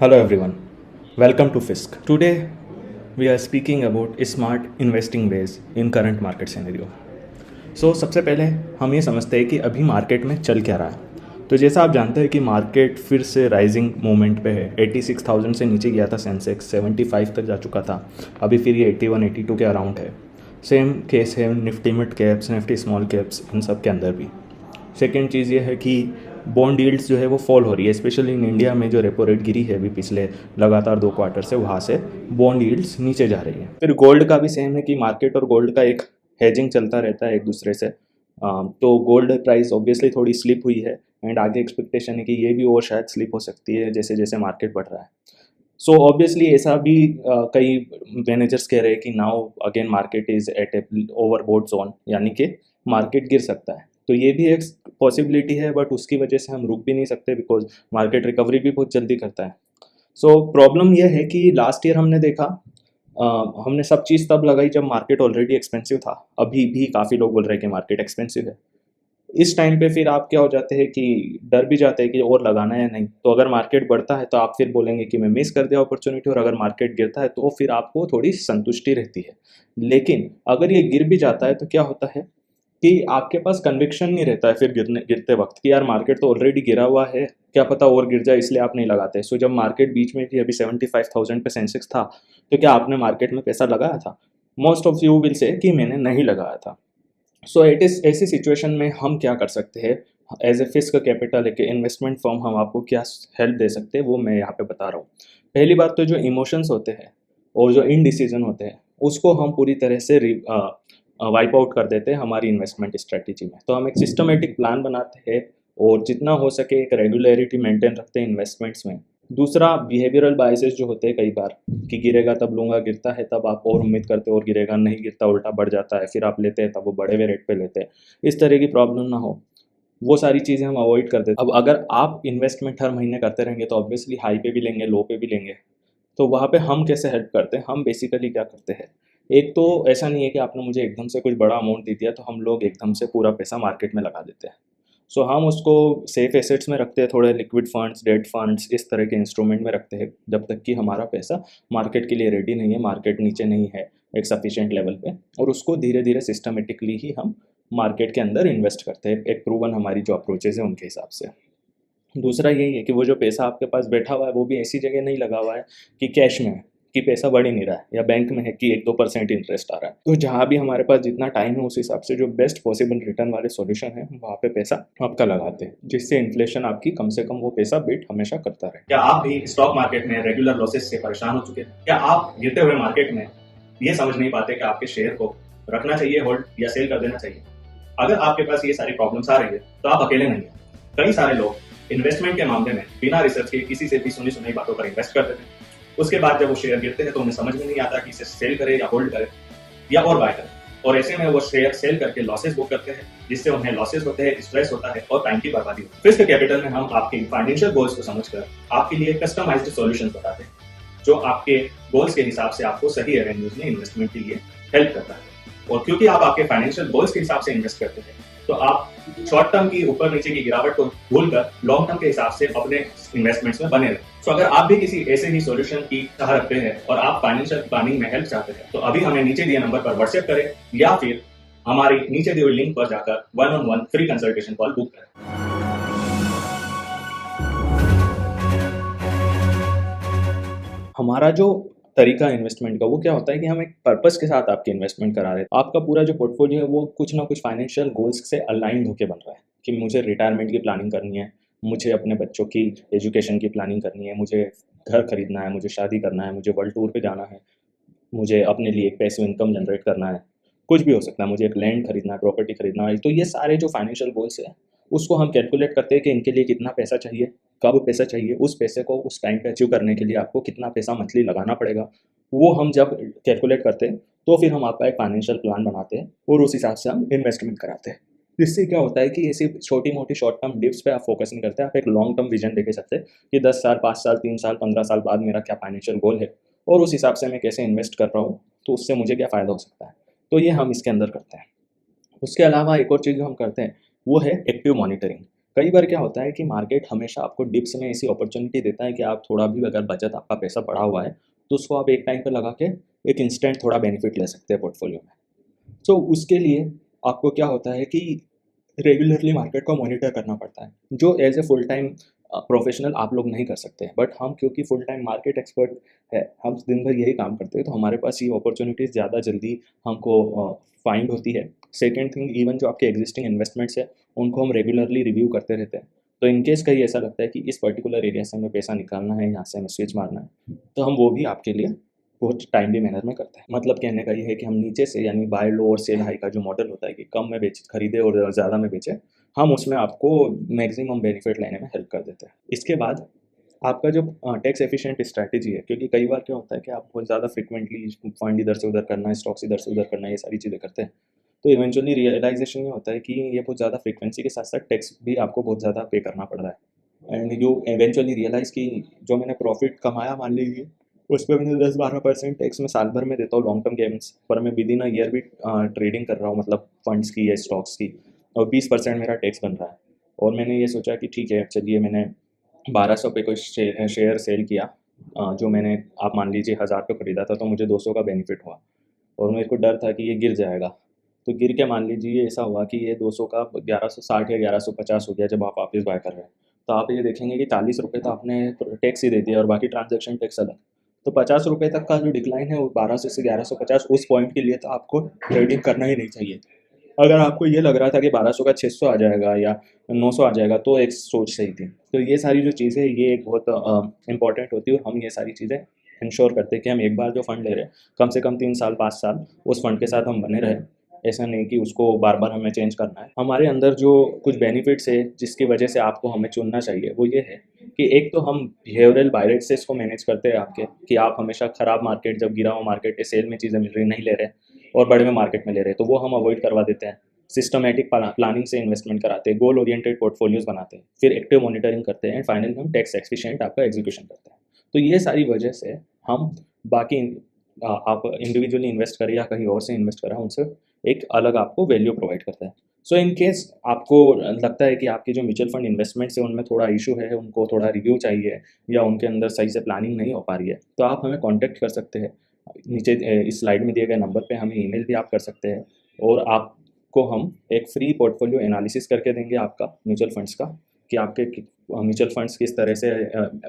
Hello everyone, welcome to Fisk. Today we are speaking about smart investing ways in current market scenario. सबसे पहले हम ये समझते हैं कि अभी मार्केट में चल क्या रहा है। तो जैसा आप जानते हैं कि मार्केट फिर से राइजिंग मोमेंट पे है। 86,000 से नीचे गया था सेंसेक्स, 75 तक जा चुका था, अभी फिर ये 81 82 के अराउंड है। सेम केस है Nifty mid caps, Nifty small caps, इन सब के अंदर भी। सेकेंड चीज़ ये है कि बॉन्ड यील्ड्स जो है वो फॉल हो रही है, स्पेशली इन इंडिया में जो रेपो रेट गिरी है अभी पिछले लगातार 2 क्वार्टर से, वहाँ से बॉन्ड यील्ड्स नीचे जा रही है। फिर गोल्ड का भी सेम है कि मार्केट और गोल्ड का एक हेजिंग चलता रहता है एक दूसरे से। तो गोल्ड प्राइस ऑब्वियसली थोड़ी स्लिप हुई है एंड आगे एक्सपेक्टेशन है कि ये भी और शायद स्लिप हो सकती है जैसे जैसे मार्केट बढ़ रहा है। सो ऑब्वियसली ऐसा भी कई मैनेजर्स कह रहे हैं कि now again market is at a overbought zone, यानी कि मार्केट गिर सकता है। तो ये भी एक पॉसिबिलिटी है, बट उसकी वजह से हम रुक भी नहीं सकते बिकॉज मार्केट रिकवरी भी बहुत जल्दी करता है। सो प्रॉब्लम यह है कि लास्ट ईयर हमने देखा, हमने सब चीज़ तब लगाई जब मार्केट ऑलरेडी एक्सपेंसिव था। अभी भी काफ़ी लोग बोल रहे हैं कि मार्केट एक्सपेंसिव है। इस टाइम पे फिर आप क्या हो जाते हैं कि डर भी जाते हैं कि और लगाना है या नहीं। तो अगर मार्केट बढ़ता है तो आप फिर बोलेंगे कि मैं मिस कर दिया अपॉर्चुनिटी, और अगर मार्केट गिरता है तो फिर आपको थोड़ी संतुष्टि रहती है। लेकिन अगर ये गिर भी जाता है तो क्या होता है कि आपके पास कन्विक्शन नहीं रहता है फिर गिरते वक्त कि यार मार्केट तो ऑलरेडी गिरा हुआ है, क्या पता और गिर जाए, इसलिए आप नहीं लगाते। सो जब मार्केट बीच में थी, अभी 75,000 पे सेंसेक्स था, तो क्या आपने मार्केट में पैसा लगाया था? Most of you will say कि मैंने नहीं लगाया था। सो इट इज़ ऐसी सिचुएशन में हम क्या कर सकते हैं एज ए फिस्क कैपिटल एक इन्वेस्टमेंट फर्म, हम आपको क्या हेल्प दे सकते हैं वो मैं यहाँ पे बता रहा हूँ। पहली बात तो जो इमोशंस होते हैं और जो इनडिसीजन होते हैं उसको हम पूरी तरह से वाइप आउट कर देते हैं हमारी इन्वेस्टमेंट स्ट्रेटजी में। तो हम एक सिस्टमेटिक प्लान बनाते हैं और जितना हो सके एक रेगुलरिटी मेंटेन रखते हैं इन्वेस्टमेंट्स में। दूसरा, बिहेवियरल बायसेस जो होते हैं कई बार कि गिरेगा तब लूँगा, गिरता है तब आप और उम्मीद करते हो और गिरेगा, नहीं गिरता उल्टा बढ़ जाता है, फिर आप लेते हैं तब वो बढ़े हुए रेट पे लेते हैं। इस तरह की प्रॉब्लम ना हो, वो सारी चीज़ें हम अवॉइड कर देते हैं। अब अगर आप इन्वेस्टमेंट हर महीने करते रहेंगे तो ऑब्वियसली हाई पे भी लेंगे, लो पे भी लेंगे। तो वहाँ पे हम कैसे हेल्प करते हैं? हम बेसिकली क्या करते हैं, एक तो ऐसा नहीं है कि आपने मुझे एकदम से कुछ बड़ा अमाउंट दे दिया तो हम लोग एकदम से पूरा पैसा मार्केट में लगा देते हैं। सो हम उसको सेफ एसेट्स में रखते हैं, थोड़े लिक्विड फंड्स, डेट फंड्स, इस तरह के इंस्ट्रूमेंट में रखते हैं जब तक कि हमारा पैसा मार्केट के लिए रेडी नहीं है, मार्केट नीचे नहीं है एक सफिशिएंट लेवल पे, और उसको धीरे धीरे सिस्टमेटिकली ही हम मार्केट के अंदर इन्वेस्ट करते हैं एक प्रूवन हमारी जो अप्रोचेज है उनके हिसाब से। दूसरा यही है कि वो जो पैसा आपके पास बैठा हुआ है वो भी ऐसी जगह नहीं लगा हुआ है कि कैश में है कि पैसा बढ़ ही नहीं रहा है, या बैंक में है कि 1-2% इंटरेस्ट आ रहा है। तो जहाँ भी हमारे पास जितना टाइम है उस हिसाब से जो बेस्ट पॉसिबल रिटर्न वाले सॉल्यूशन है वहाँ पे पैसा आपका लगाते हैं, जिससे इन्फ्लेशन आपकी कम से कम वो पैसा बीट हमेशा करता रहे। क्या आप भी स्टॉक मार्केट में रेगुलर लॉसेस से परेशान हो चुके हैं? क्या आप गिरते हुए मार्केट में ये समझ नहीं पाते कि आपके शेयर को रखना चाहिए होल्ड या सेल कर देना चाहिए? अगर आपके पास ये सारी प्रॉब्लम्स आ रही है तो आप अकेले नहीं हैं। कई सारे लोग इन्वेस्टमेंट के मामले में बिना रिसर्च के किसी से भी सुनी सुनाई बातों पर इन्वेस्ट कर देते हैं। उसके बाद जब वो शेयर गिरते हैं तो उन्हें समझ में नहीं आता कि इसे सेल करे या होल्ड करे या और बाय करे, और ऐसे में वो शेयर सेल करके लॉसेस बुक करते हैं, जिससे उन्हें लॉसेस होते हैं, स्ट्रेस होता है और टाइम की बर्बादी होती है। फिस्क कैपिटल में हम आपके फाइनेंशियल गोल्स को समझकर आपके लिए कस्टमाइज्ड सॉल्यूशंस बताते हैं जो आपके गोल्स के हिसाब से आपको सही एवेन्यूज में इन्वेस्टमेंट के लिए हेल्प करता है। और क्योंकि आप आपके फाइनेंशियल गोल्स के हिसाब से इन्वेस्ट करते हैं तो आप शॉर्ट टर्म की ऊपर नीचे की गिरावट को भूलकर लॉन्ग टर्म के हिसाब से अपने इन्वेस्टमेंट्स में बने रहे। तो अगर आप भी किसी ऐसे ही सॉल्यूशन की चाह रखते हैं और आप फाइनेंशियल प्लानिंग में हेल्प चाहते हैं तो अभी हमें नीचे दिए नंबर पर व्हाट्सएप करें या फिर हमारी नीचे दी हुई लिंक पर जाकर 1-on-1 free consultation call book करें। हमारा जो तरीका इन्वेस्टमेंट का वो क्या होता है कि हम एक पर्पस के साथ आपकी इन्वेस्टमेंट करा रहे हैं। आपका पूरा जो पोर्टफोलियो है वो कुछ ना कुछ फाइनेंशियल गोल्स से अलाइंड होकर बन रहा है कि मुझे रिटायरमेंट की प्लानिंग करनी है, मुझे अपने बच्चों की एजुकेशन की प्लानिंग करनी है, मुझे घर खरीदना है, मुझे शादी करना है, मुझे वर्ल्ड टूर पे जाना है, मुझे अपने लिए एक पैसिव इनकम जनरेट करना है, कुछ भी हो सकता है, मुझे एक लैंड खरीदना है, प्रॉपर्टी खरीदना है। तो ये सारे जो फाइनेंशियल गोल्स है उसको हम कैलकुलेट करते हैं कि इनके लिए कितना पैसा चाहिए, कब पैसा चाहिए, उस पैसे को उस टाइम पे अचीव करने के लिए आपको कितना पैसा मंथली लगाना पड़ेगा। वो हम जब कैलकुलेट करते हैं तो फिर हम आपका एक फाइनेंशियल प्लान बनाते हैं और उस हिसाब से हम इन्वेस्टमेंट कराते हैं। इससे क्या होता है कि ऐसी छोटी मोटी शॉर्ट टर्म डिप्स पे आप फोकस नहीं करते, आप एक लॉन्ग टर्म विजन देके चलते हैं कि 10 साल, 5 साल, 3 साल, 15 साल बाद मेरा क्या फाइनेंशियल गोल है और उस हिसाब से मैं कैसे इन्वेस्ट कर रहा हूँ, तो उससे मुझे क्या फ़ायदा हो सकता है। तो ये हम इसके अंदर करते हैं। उसके अलावा एक और चीज़ जो हम करते हैं वो है एक्टिव मॉनिटरिंग। कई बार क्या होता है कि मार्केट हमेशा आपको डिप्स में ऐसी अपॉर्चुनिटी देता है कि आप थोड़ा भी अगर बचत आपका पैसा पड़ा हुआ है तो उसको आप एक टाइम पे लगा के एक इंस्टेंट थोड़ा बेनिफिट ले सकते हैं पोर्टफोलियो में। सो उसके लिए आपको क्या होता है कि रेगुलरली मार्केट को मॉनिटर करना पड़ता है, जो as a full time professional आप लोग नहीं कर सकते हैं। बट हम क्योंकि फुल टाइम मार्केट एक्सपर्ट है, हम दिन भर यही काम करते हैं, तो हमारे पास ये अपॉर्चुनिटीज़ ज़्यादा जल्दी हमको फाइंड होती है। सेकेंड थिंग, इवन जो आपके एग्जिस्टिंग इन्वेस्टमेंट्स है उनको हम रेगुलरली रिव्यू करते रहते हैं। तो इन केस कहीं ऐसा लगता है कि इस पर्टिकुलर एरिया से हमें पैसा निकालना है, यहाँ से हमें स्विच मारना है, तो हम वो भी आपके लिए बहुत टाइमली मैनर में करते हैं। मतलब कहने का ये है कि हम नीचे से यानी बाय लो और सेल हाई का जो मॉडल होता है कि कम में बेच खरीदे और ज़्यादा में बेचे, हम उसमें आपको मैक्सिमम बेनिफिट लेने में हेल्प कर देते हैं। इसके बाद आपका जो टैक्स एफिशिएंट स्ट्रैटेजी है, क्योंकि कई बार क्या होता है कि आप बहुत ज़्यादा फ्रिक्वेंटली फंड इधर से उधर करना है, स्टॉक्स इधर से उधर करना है, ये सारी चीज़ें करते हैं, तो इवेंचुअली रियलाइजेशन ये होता है कि ये बहुत ज़्यादा फ्रिक्वेंसी के साथ साथ टैक्स भी आपको बहुत ज़्यादा पे करना पड़ रहा है। एंड यू इवेंचुअली रियलाइज़ कि जो मैंने प्रॉफिट कमाया मान लीजिए, उस पे मैंने 10-12% टैक्स में साल भर में देता हूँ लॉन्ग टर्म गेम्स पर, मैं विद इन अ ईयर भी ट्रेडिंग कर रहा हूँ, मतलब फंड्स की या स्टॉक्स की, और 20% मेरा टैक्स बन रहा है। और मैंने ये सोचा कि ठीक है चलिए, मैंने 1200 पे कोई शेयर सेल किया, जो मैंने आप मान लीजिए 1000 पे खरीदा था, तो मुझे 200 का बेनिफिट हुआ और मेरे को डर था कि ये गिर जाएगा। तो गिर के मान लीजिए ऐसा हुआ कि ये 200 का 1160 या 1150 हो गया जब आप वापस बाय कर रहे हैं। तो आप ये देखेंगे कि 40 रुपये तो आपने टैक्स ही दे दिया और बाकी ट्रांजैक्शन टैक्स अलग। तो 50 रुपये तक का जो डिक्लाइन है वो 1200 से 1150, उस पॉइंट के लिए तो आपको ट्रेडिंग करना ही नहीं चाहिए। अगर आपको ये लग रहा था कि 1200 का 600 आ जाएगा या 900 आ जाएगा, तो एक सोच सही थी। तो ये सारी जो चीज़ें ये एक बहुत इंपॉर्टेंट होती है, और हम ये सारी चीज़ें इंश्योर करते हैं कि हम एक बार जो फ़ंड ले रहे हैं, कम से कम 3 साल 5 साल उस फ़ंड के साथ हम बने रहें। ऐसा नहीं कि उसको बार-बार हमें चेंज करना है। हमारे अंदर जो कुछ बेनिफिट्स है जिसकी वजह से आपको हमें चुनना चाहिए, वो ये है कि एक तो हम बिहेवियरल बायरेट्स को मैनेज करते हैं आपके, कि आप हमेशा ख़राब मार्केट, जब गिरा हुआ मार्केट है, सेल में चीज़ें मिल रही नहीं ले रहे और बड़े में मार्केट में ले रहे, तो वो हम अवॉइड करवा देते हैं। सिस्टमैटिक प्लानिंग से इन्वेस्टमेंट कराते हैं, गोल ओरिएंटेड पोर्टफोलियोज बनाते हैं, फिर एक्टिव मॉनिटरिंग करते हैं, एंड फाइनली हम टैक्स एफिशिएंट आपका एग्जीक्यूशन करते हैं। तो ये सारी वजह से हम बाकी आप इंडिविजुअली इन्वेस्ट करें या कहीं और से इन्वेस्ट करें, उनसे एक अलग आपको वैल्यू प्रोवाइड करता है। सो इन केस आपको लगता है कि आपके जो म्यूचुअल फंड इन्वेस्टमेंट्स है उनमें थोड़ा इशू है, उनको थोड़ा रिव्यू चाहिए या उनके अंदर सही से प्लानिंग नहीं हो पा रही है, तो आप हमें कॉन्टैक्ट कर सकते हैं। नीचे इस स्लाइड में दिए गए नंबर पे हमें ईमेल भी आप कर सकते हैं, और आपको हम एक फ्री पोर्टफोलियो एनालिसिस करके देंगे आपका म्यूचुअल फंड्स का, कि आपके म्यूचुअल फंड्स किस तरह से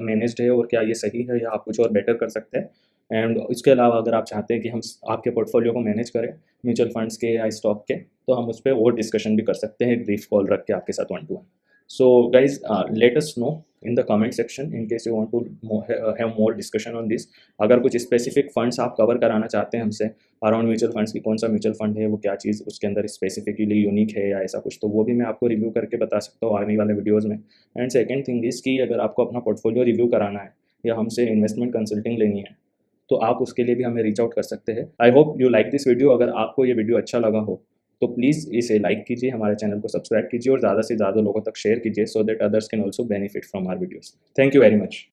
मैनेज्ड है और क्या ये सही है या आप कुछ और बेटर कर सकते हैं। एंड इसके अलावा अगर आप चाहते हैं कि हम आपके पोर्टफोलियो को मैनेज करें म्यूचुअल फंड्स के या स्टॉक के, तो हम उस पर और डिस्कशन भी कर सकते हैं, एक ब्रीफ कॉल रख के आपके साथ 1-to-1। So guys, let us know in the comment section in case you want to have more discussion on this. अगर कुछ स्पेसिफिक फंड्स आप कवर कराना चाहते हैं हमसे अराउंड म्यूचुअल फंड्स की, कौन सा म्यूचुअल फंड है, वो क्या चीज़ उसके अंदर स्पेसिफिकली यूनिक है या ऐसा कुछ, तो वो भी मैं आपको रिव्यू करके बता सकता हूँ आने वाले वीडियोज़ में। एंड सेकेंड थिंग इज़ कि अगर आपको अपना पोर्टफोलियो रिव्यू कराना है या हमसे इन्वेस्टमेंट कंसल्टिंग लेनी है, तो आप उसके लिए भी हमें रीच आउट कर सकते हैं। I hope you like this video. अगर आपको ये वीडियो अच्छा लगा हो तो प्लीज़ इसे लाइक कीजिए, हमारे चैनल को सब्सक्राइब कीजिए और ज़्यादा से ज़्यादा लोगों तक शेयर कीजिए, so that others can also benefit from our videos. Thank you very much.